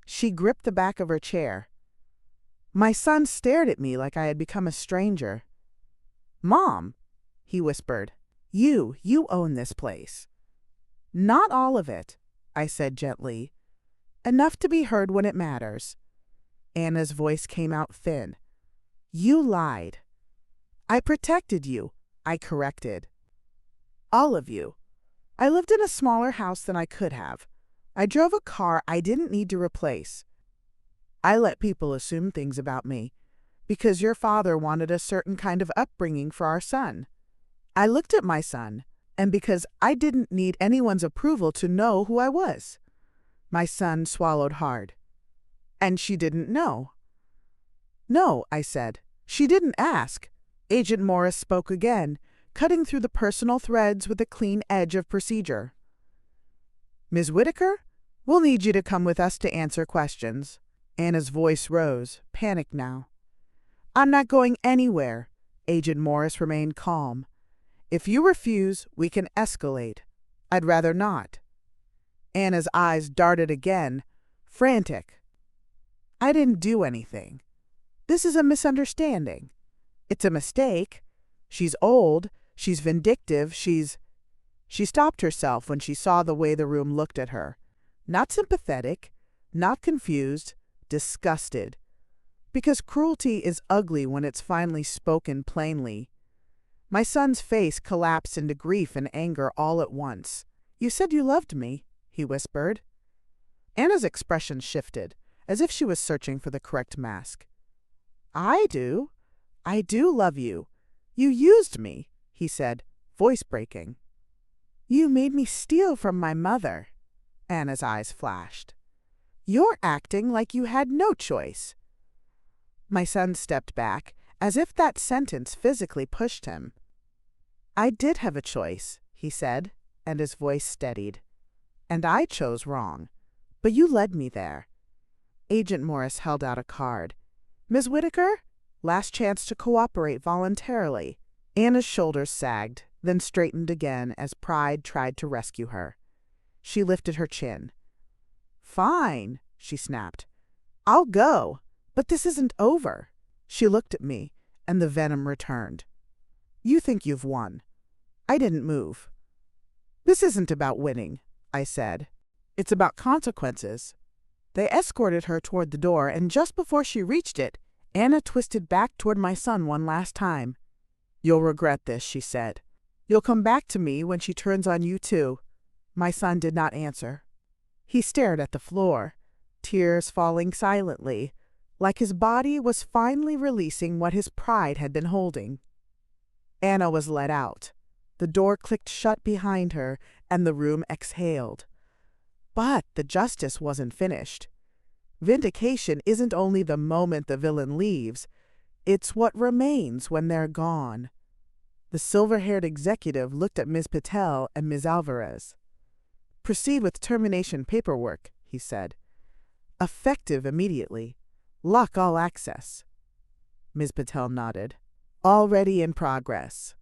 She gripped the back of her chair. My son stared at me like I had become a stranger. Mom, he whispered, you own this place. Not all of it, I said gently. Enough to be heard when it matters. Anna's voice came out thin. You lied. I protected you, I corrected. All of you. I lived in a smaller house than I could have. I drove a car I didn't need to replace. I let people assume things about me, because your father wanted a certain kind of upbringing for our son. I looked at my son, and because I didn't need anyone's approval to know who I was. My son swallowed hard. And she didn't know. No, I said. She didn't ask. Agent Morris spoke again, cutting through the personal threads with a clean edge of procedure. Ms. Whitaker, we'll need you to come with us to answer questions. Anna's voice rose, panicked now. I'm not going anywhere. Agent Morris remained calm. If you refuse, we can escalate. I'd rather not. Anna's eyes darted again, frantic. I didn't do anything. This is a misunderstanding. It's a mistake. She's old. She's vindictive. She stopped herself when she saw the way the room looked at her. Not sympathetic, not confused, disgusted. Because cruelty is ugly when it's finally spoken plainly. My son's face collapsed into grief and anger all at once. You said you loved me, he whispered. Anna's expression shifted, as if she was searching for the correct mask. I do love you. You used me, he said, voice breaking. You made me steal from my mother. Anna's eyes flashed. You're acting like you had no choice. My son stepped back, as if that sentence physically pushed him. I did have a choice, he said, and his voice steadied. And I chose wrong. But you led me there. Agent Morris held out a card. Ms. Whitaker, last chance to cooperate voluntarily. Anna's shoulders sagged, then straightened again as pride tried to rescue her. She lifted her chin. Fine, she snapped. I'll go, but this isn't over. She looked at me, and the venom returned. You think you've won. I didn't move. This isn't about winning, I said. It's about consequences. They escorted her toward the door, and just before she reached it, Anna twisted back toward my son one last time. You'll regret this, she said. You'll come back to me when she turns on you too. My son did not answer. He stared at the floor, tears falling silently, like his body was finally releasing what his pride had been holding. Anna was let out. The door clicked shut behind her, and the room exhaled. But the justice wasn't finished. Vindication isn't only the moment the villain leaves, it's what remains when they're gone. The silver-haired executive looked at Ms. Patel and Ms. Alvarez. Proceed with termination paperwork, he said. Effective immediately. Lock all access. Ms. Patel nodded. Already in progress.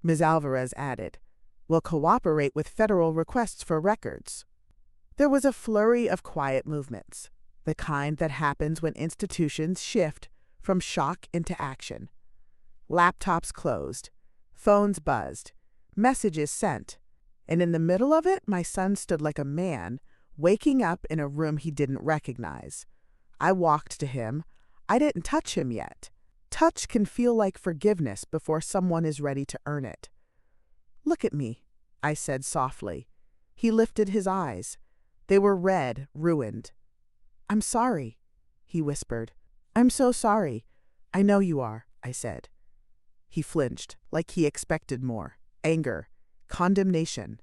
Ms. Alvarez added, We'll cooperate with federal requests for records. There was a flurry of quiet movements, the kind that happens when institutions shift from shock into action. Laptops closed, phones buzzed, messages sent, and in the middle of it, my son stood like a man, waking up in a room he didn't recognize. I walked to him. I didn't touch him yet. Touch can feel like forgiveness before someone is ready to earn it. Look at me, I said softly. He lifted his eyes. They were red, ruined. I'm sorry, he whispered. I'm so sorry. I know you are, I said. He flinched, like he expected more. Anger, condemnation.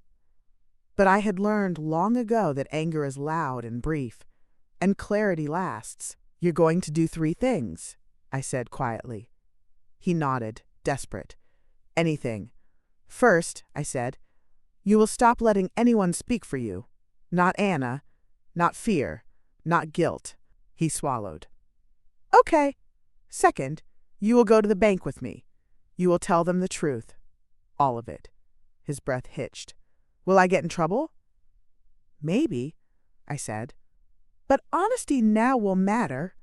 But I had learned long ago that anger is loud and brief, and clarity lasts. You're going to do 3 things, I said quietly. He nodded, desperate. Anything. First, I said, you will stop letting anyone speak for you. Not Anna, not fear, not guilt. He swallowed. Okay. Second, You will go to the bank with me. You will tell them the truth. All of it. His breath hitched. Will I get in trouble? Maybe, I said. But honesty now will matter,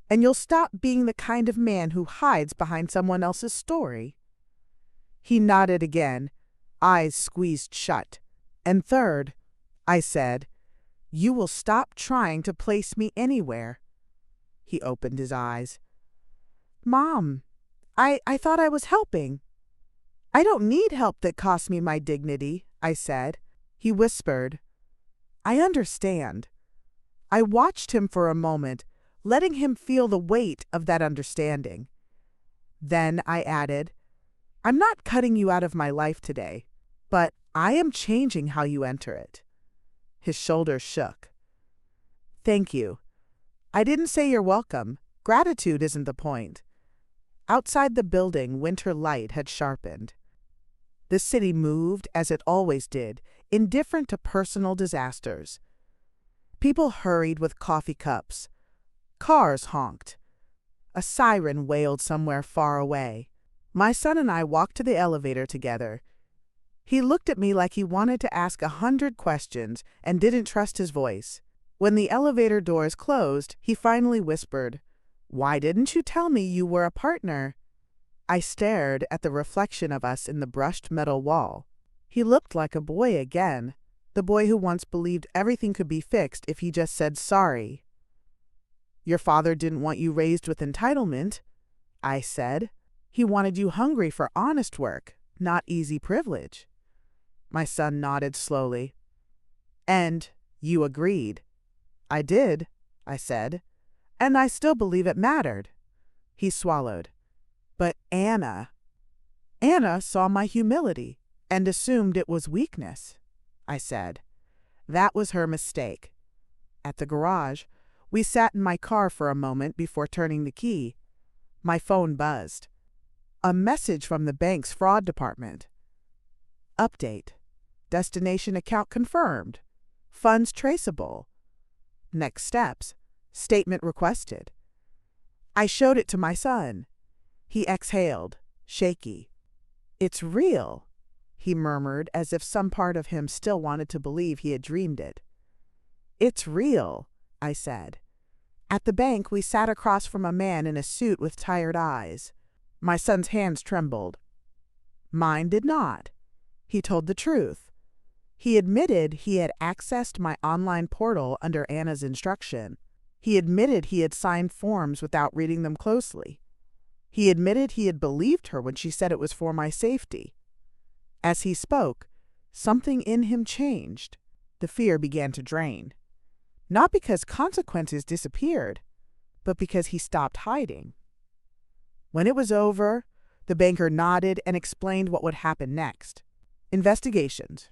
and you'll stop being the kind of man who hides behind someone else's story. He nodded again, eyes squeezed shut. And third, I said, you will stop trying to place me anywhere. He opened his eyes. Mom, I thought I was helping. I don't need help that costs me my dignity, I said. He whispered, I understand. I watched him for a moment, letting him feel the weight of that understanding. Then I added, I'm not cutting you out of my life today, but I am changing how you enter it. His shoulders shook. Thank you. I didn't say you're welcome. Gratitude isn't the point. Outside the building, winter light had sharpened. The city moved as it always did, indifferent to personal disasters. People hurried with coffee cups. Cars honked. A siren wailed somewhere far away. My son and I walked to the elevator together. He looked at me like he wanted to ask 100 questions and didn't trust his voice. When the elevator doors closed, he finally whispered, Why didn't you tell me you were a partner? I stared at the reflection of us in the brushed metal wall. He looked like a boy again, the boy who once believed everything could be fixed if he just said sorry. Your father didn't want you raised with entitlement, I said. He wanted you hungry for honest work, not easy privilege. My son nodded slowly. And you agreed. I did, I said, and I still believe it mattered. He swallowed. But Anna saw my humility and assumed it was weakness, I said. That was her mistake. At the garage, we sat in my car for a moment before turning the key. My phone buzzed. A message from the bank's fraud department. Update. Destination account confirmed. Funds traceable. Next steps. Statement requested. I showed it to my son. He exhaled, shaky. It's real, he murmured as if some part of him still wanted to believe he had dreamed it. It's real, I said. At the bank, we sat across from a man in a suit with tired eyes. My son's hands trembled. Mine did not. He told the truth. He admitted he had accessed my online portal under Anna's instruction. He admitted he had signed forms without reading them closely. He admitted he had believed her when she said it was for my safety. As he spoke, something in him changed. The fear began to drain. Not because consequences disappeared, but because he stopped hiding. When it was over, the banker nodded and explained what would happen next. Investigations,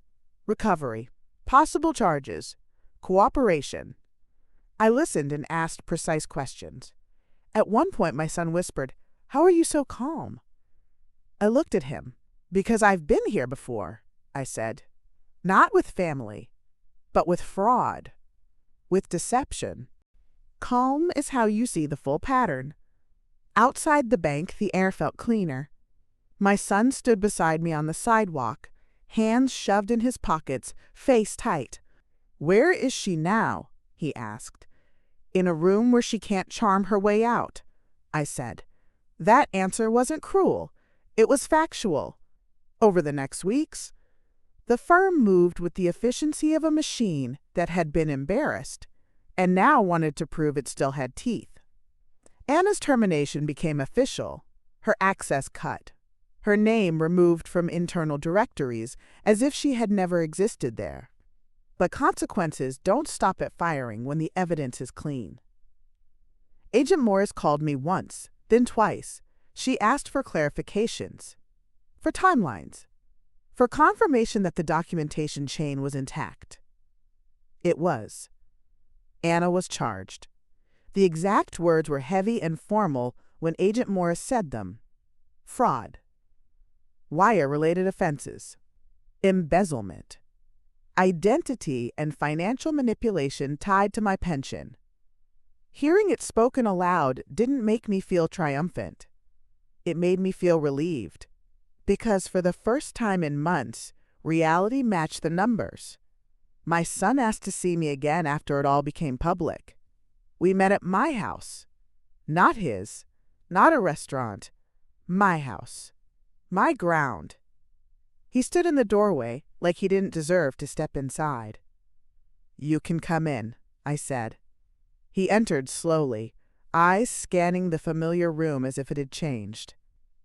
recovery, possible charges, cooperation. I listened and asked precise questions. At one point, my son whispered, How are you so calm? I looked at him. Because I've been here before, I said. Not with family, but with fraud, with deception. Calm is how you see the full pattern. Outside the bank, the air felt cleaner. My son stood beside me on the sidewalk, hands shoved in his pockets, face tight. Where is she now? He asked. In a room where she can't charm her way out, I said. That answer wasn't cruel. It was factual. Over the next weeks, the firm moved with the efficiency of a machine that had been embarrassed and now wanted to prove it still had teeth. Anna's termination became official, her access cut, her name removed from internal directories as if she had never existed there. But consequences don't stop at firing when the evidence is clean. Agent Morris called me once, then twice. She asked for clarifications, for timelines, for confirmation that the documentation chain was intact. It was. Anna was charged. The exact words were heavy and formal when Agent Morris said them. Fraud. Wire-related offenses. Embezzlement. Identity and financial manipulation tied to my pension. Hearing it spoken aloud didn't make me feel triumphant. It made me feel relieved, because for the first time in months, reality matched the numbers. My son asked to see me again after it all became public. We met at my house. Not his, not a restaurant. My house. My ground. He stood in the doorway like he didn't deserve to step inside. "You can come in," I said. He entered slowly, eyes scanning the familiar room as if it had changed.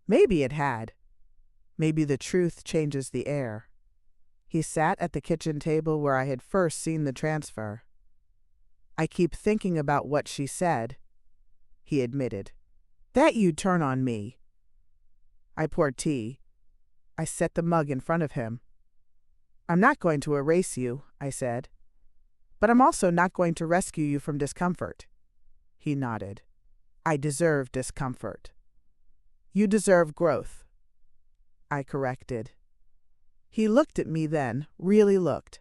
Maybe it had. Maybe the truth changes the air. He sat at the kitchen table where I had first seen the transfer. "I keep thinking about what she said," he admitted. "That you'd turn on me." I poured tea. I set the mug in front of him. "I'm not going to erase you," I said. "But I'm also not going to rescue you from discomfort." He nodded. "I deserve discomfort." "You deserve growth," I corrected. He looked at me then, really looked.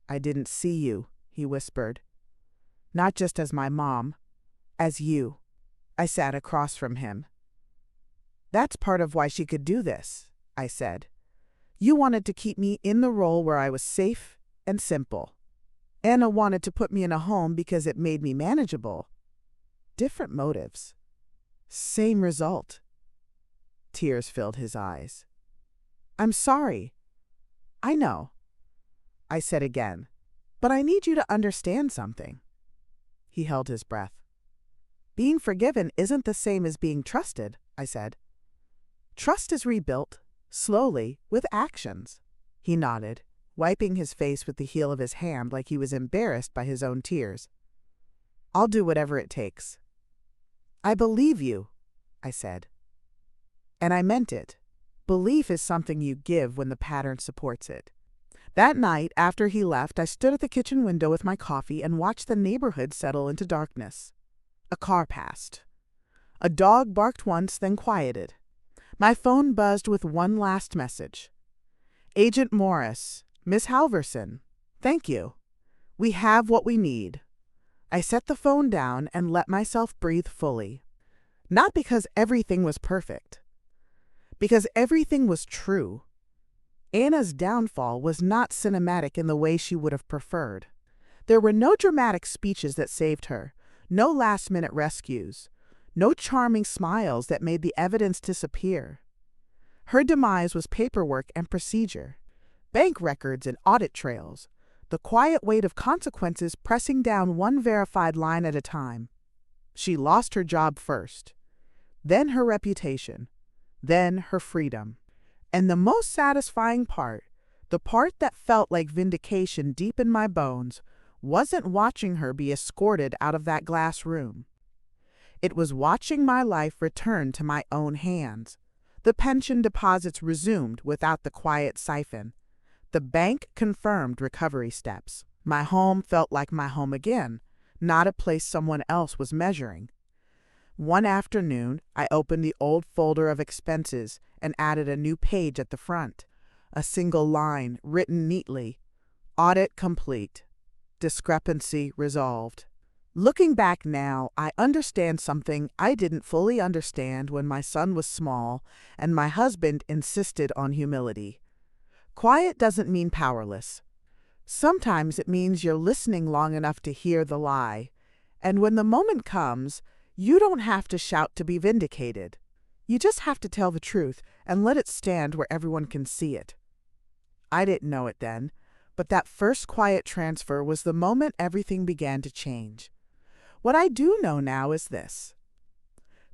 "I didn't see you," he whispered. "Not just as my mom, as you." I sat across from him. "That's part of why she could do this," I said. "You wanted to keep me in the role where I was safe and simple. Anna wanted to put me in a home because it made me manageable. Different motives. Same result." Tears filled his eyes. "I'm sorry." "I know," I said again, "but I need you to understand something." He held his breath. "Being forgiven isn't the same as being trusted," I said. "Trust is rebuilt, slowly, with actions." He nodded, wiping his face with the heel of his hand like he was embarrassed by his own tears. "I'll do whatever it takes." "I believe you," I said. And I meant it. Belief is something you give when the pattern supports it. That night, after he left, I stood at the kitchen window with my coffee and watched the neighborhood settle into darkness. A car passed. A dog barked once, then quieted. My phone buzzed with one last message. "Agent Morris, Miss Halverson, thank you. We have what we need." I set the phone down and let myself breathe fully. Not because everything was perfect. Because everything was true. Anna's downfall was not cinematic in the way she would have preferred. There were no dramatic speeches that saved her, no last-minute rescues, no charming smiles that made the evidence disappear. Her demise was paperwork and procedure, bank records and audit trails, the quiet weight of consequences pressing down one verified line at a time. She lost her job first, then her reputation, then her freedom. And the most satisfying part, the part that felt like vindication deep in my bones, wasn't watching her be escorted out of that glass room. It was watching my life return to my own hands. The pension deposits resumed without the quiet siphon. The bank confirmed recovery steps. My home felt like my home again, not a place someone else was measuring. One afternoon, I opened the old folder of expenses and added a new page at the front. A single line, written neatly. Audit complete. Discrepancy resolved. Looking back now, I understand something I didn't fully understand when my son was small and my husband insisted on humility. Quiet doesn't mean powerless. Sometimes it means you're listening long enough to hear the lie. And when the moment comes, you don't have to shout to be vindicated. You just have to tell the truth and let it stand where everyone can see it. I didn't know it then, but that first quiet transfer was the moment everything began to change. What I do know now is this.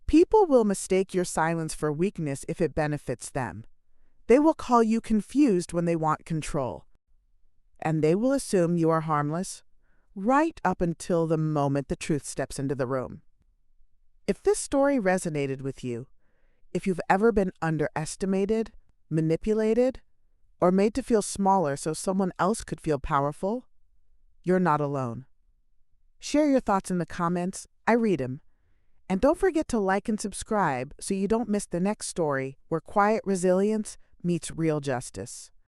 People will mistake your silence for weakness if it benefits them. They will call you confused when they want control. And they will assume you are harmless, right up until the moment the truth steps into the room. If this story resonated with you, if you've ever been underestimated, manipulated, or made to feel smaller so someone else could feel powerful, you're not alone. Share your thoughts in the comments. I read them. And don't forget to like and subscribe so you don't miss the next story where quiet resilience meets real justice.